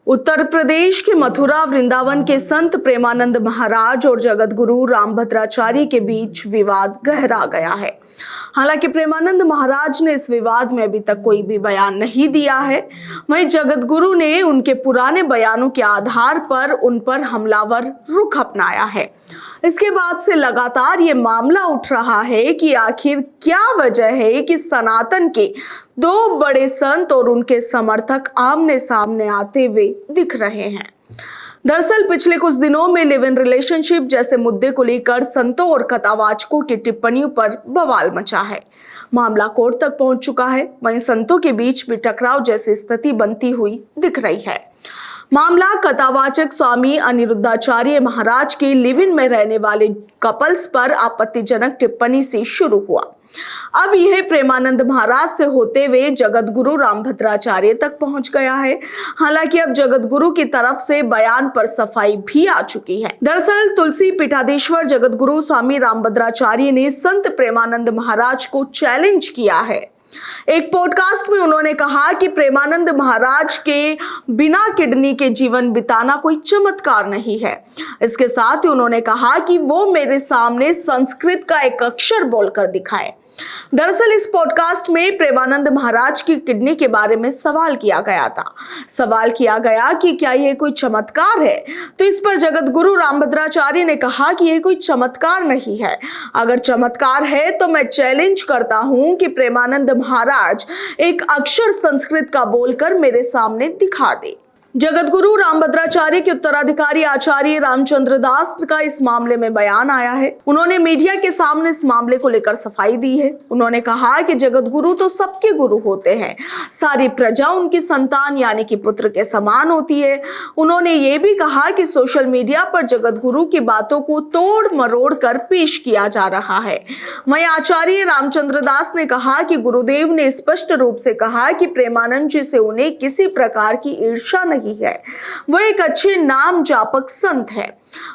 उत्तर प्रदेश के मथुरा वृंदावन के संत प्रेमानंद महाराज और जगत गुरु रामभद्राचार्य के बीच विवाद गहरा गया है। हालांकि प्रेमानंद महाराज ने इस विवाद में अभी तक कोई भी बयान नहीं दिया है, वहीं जगत गुरु ने उनके पुराने बयानों के आधार पर उन पर हमलावर रुख अपनाया है। इसके बाद से लगातार ये मामला उठ रहा है कि आखिर क्या वजह है कि सनातन के दो बड़े संत और उनके समर्थक आमने सामने आते हुए दिख रहे हैं। दरअसल पिछले कुछ दिनों में लिव इन रिलेशनशिप जैसे मुद्दे को लेकर संतों और कथावाचकों की टिप्पणियों पर बवाल मचा है। मामला कोर्ट तक पहुंच चुका है, वहीं संतों के बीच भी टकराव जैसी स्थिति बनती हुई दिख रही है। मामला कथावाचक स्वामी अनिरुद्धाचार्य महाराज के लिव इन में रहने वाले कपल्स पर आपत्तिजनक टिप्पणी से शुरू हुआ। अब यह प्रेमानंद महाराज से होते हुए जगत गुरु रामभद्राचार्य तक पहुंच गया है। हालांकि अब जगत गुरु की तरफ से बयान पर सफाई भी आ चुकी है। दरअसल तुलसी पीठाधीश्वर जगत गुरु स्वामी रामभद्राचार्य ने संत प्रेमानंद महाराज को चैलेंज किया है। एक पॉडकास्ट में उन्होंने कहा कि प्रेमानंद महाराज के बिना किडनी के जीवन बिताना कोई चमत्कार नहीं है। इसके साथ ही उन्होंने कहा कि वो मेरे सामने संस्कृत का एक अक्षर बोलकर दिखाए। दरअसल इस पॉडकास्ट में प्रेमानंद महाराज की किडनी के बारे में सवाल किया गया था। सवाल किया गया कि क्या यह कोई चमत्कार है, तो इस पर जगत गुरु रामभद्राचार्य ने कहा कि यह कोई चमत्कार नहीं है। अगर चमत्कार है तो मैं चैलेंज करता हूं कि प्रेमानंद महाराज एक अक्षर संस्कृत का बोलकर मेरे सामने दिखा दे। जगत गुरु रामभद्राचार्य के उत्तराधिकारी आचार्य रामचंद्र दास का इस मामले में बयान आया है। उन्होंने मीडिया के सामने इस मामले को लेकर सफाई दी है। उन्होंने कहा कि जगत गुरु तो सबके गुरु होते हैं, सारी प्रजा उनकी संतान यानी कि पुत्र के समान होती है। उन्होंने ये भी कहा कि सोशल मीडिया पर जगत गुरु की बातों को तोड़ मरोड़ कर पेश किया जा रहा है। वहीं आचार्य रामचंद्र दास ने कहा कि गुरुदेव ने स्पष्ट रूप से कहा कि प्रेमानंद जी से उन्हें किसी प्रकार की ईर्ष्या नहीं है, वह एक अच्छे नाम जापक संत है।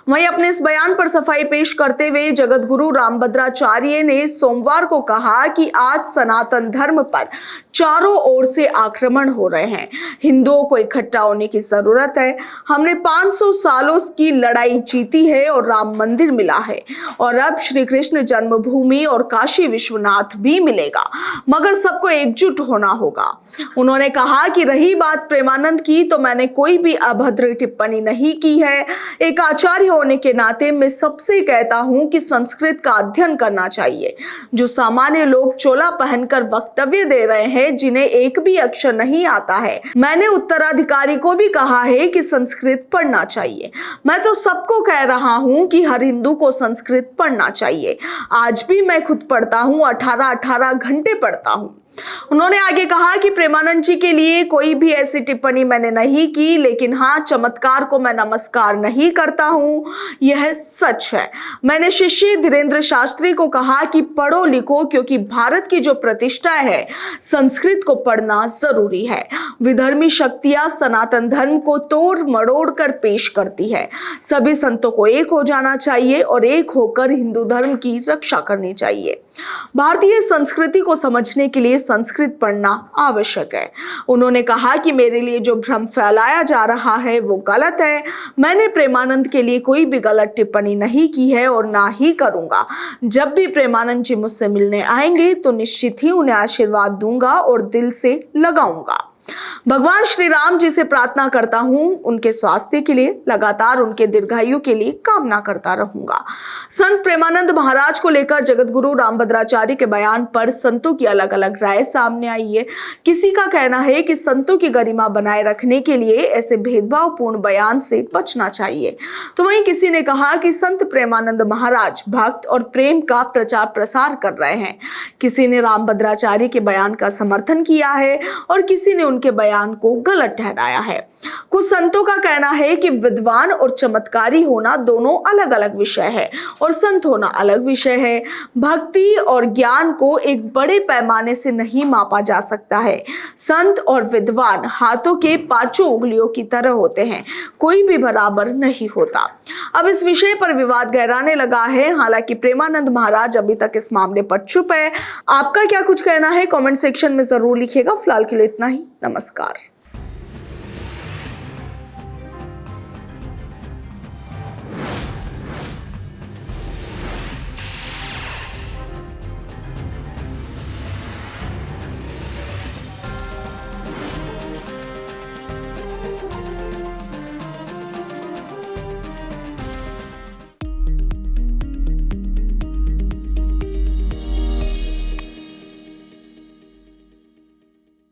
वहीं अपने इस बयान पर सफाई पेश करते हुए जगत गुरु रामभद्राचार्य ने सोमवार को कहा कि आज सनातन धर्म पर चारों ओर से आक्रमण हो रहे हैं। हिंदुओं को इकट्ठा होने की जरूरत है। हमने 500 सालों की लड़ाई जीती है और राम मंदिर मिला है और अब श्री कृष्ण जन्मभूमि और काशी विश्वनाथ भी मिलेगा, मगर सबको एकजुट होना होगा। उन्होंने कहा कि रही बात प्रेमानंद की, तो मैंने कोई भी अभद्र टिप्पणी नहीं की है। एक आचार्य होने के नाते मैं सबसे कहता हूं कि संस्कृत का अध्ययन करना चाहिए। जो सामान्य लोग चोला पहनकर वक्तव्य दे रहे हैं, जिन्हें एक भी अक्षर नहीं आता है, मैंने उत्तराधिकारी को भी कहा है कि संस्कृत पढ़ना चाहिए। मैं तो सबको कह रहा हूं कि हर हिंदू को संस्कृत पढ़ना चाहिए। आज भी मैं खुद पढ़ता हूं, 18 घंटे पढ़ता हूं। उन्होंने आगे कहा कि प्रेमानंद जी के लिए कोई भी ऐसी टिप्पणी मैंने नहीं की, लेकिन हाँ, चमत्कार को मैं नमस्कार नहीं करता हूं, यह सच है। मैंने शिष्य धीरेन्द्र शास्त्री को कहा कि पढ़ो लिखो, क्योंकि भारत की जो प्रतिष्ठा है, संस्कृत को पढ़ना जरूरी है। विधर्मी शक्तियां सनातन धर्म को तोड़ मरोड़ कर पेश करती है। सभी संतों को एक हो जाना चाहिए और एक होकर हिंदू धर्म की रक्षा करनी चाहिए। भारतीय संस्कृति को समझने के लिए संस्कृत पढ़ना आवश्यक है। उन्होंने कहा कि मेरे लिए जो भ्रम फैलाया जा रहा है वो गलत है। मैंने प्रेमानंद के लिए कोई भी गलत टिप्पणी नहीं की है और ना ही करूंगा। जब भी प्रेमानंद जी मुझसे मिलने आएंगे तो निश्चित ही उन्हें आशीर्वाद दूंगा और दिल से लगाऊंगा। भगवान श्री राम जी से प्रार्थना करता हूं, उनके स्वास्थ्य के लिए, लगातार उनके दीर्घायु के लिए कामना करता रहूंगा। संत प्रेमानंद महाराज को लेकर जगत गुरु रामभद्राचार्य के बयान पर संतों की अलग अलग राय सामने आई है। किसी का कहना है कि संतों की गरिमा बनाए रखने के लिए ऐसे भेदभावपूर्ण बयान से बचना चाहिए, तो वहीं किसी ने कहा कि संत प्रेमानंद महाराज भक्त और प्रेम का प्रचार प्रसार कर रहे हैं। किसी ने रामभद्राचार्य के बयान का समर्थन किया है और किसी ने उनके बयान को गलत ठहराया है। कुछ संतों का कहना है कि विद्वान और चमत्कारी होना दोनों अलग अलग विषय है और संत होना अलग विषय है। भक्ति और ज्ञान को एक बड़े पैमाने से नहीं मापा जा सकता है। संत और विद्वान हाथों के पांचों उंगलियों की तरह होते हैं, कोई भी बराबर नहीं होता। अब इस विषय पर विवाद गहराने लगा है। हालांकि प्रेमानंद महाराज अभी तक इस मामले पर चुप है। आपका क्या कुछ कहना है कमेंट सेक्शन में जरूर लिखिएगा। फिलहाल के लिए इतना ही। नमस्कार।